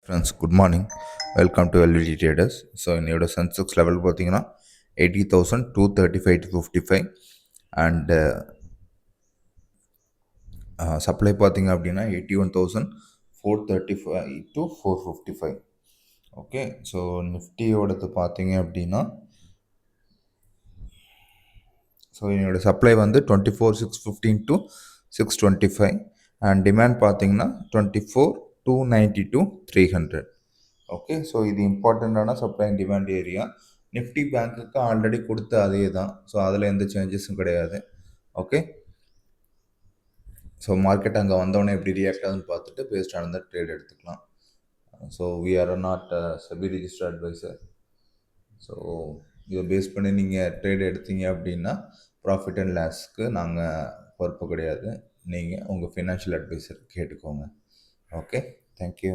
Friends good morning. Welcome to LVD traders. So என்னோட Sensex level பார்த்தீங்கன்னா 80,235 to 55 and supply பார்த்தீங்க அப்படின்னா 81,435 to 455. Okay, so நிஃப்டியோடது பார்த்தீங்க அப்படின்னா ஸோ என்னோட சப்ளை வந்து 24,615 to 625 அண்ட் டிமாண்ட் பார்த்தீங்கன்னா 24,290 to 300. ஓகே, ஸோ இது இம்பார்ட்டண்ட்டான supply and demand area. Nifty பேங்க்குக்கு ஆல்ரெடி கொடுத்த அதே தான். ஸோ அதில் எந்த சேஞ்சஸும் கிடையாது. ஓகே, ஸோ மார்க்கெட் அங்கே வந்தோடனே எப்படி ரியாக்ட் ஆகுதுன்னு பார்த்துட்டு பேஸ்ட் ஆன ட்ரேட் எடுத்துக்கலாம். So we are not SEBI registered advisor. So இதை பேஸ் பண்ணி நீங்கள் ட்ரேட் எடுத்தீங்க அப்படின்னா ப்ராஃபிட் அண்ட் லாஸ்க்கு நாங்கள் பொறுப்பு கிடையாது. நீங்கள் உங்கள் ஃபினான்ஷியல் அட்வைசர் கேட்டுக்கோங்க. Okay, thank you.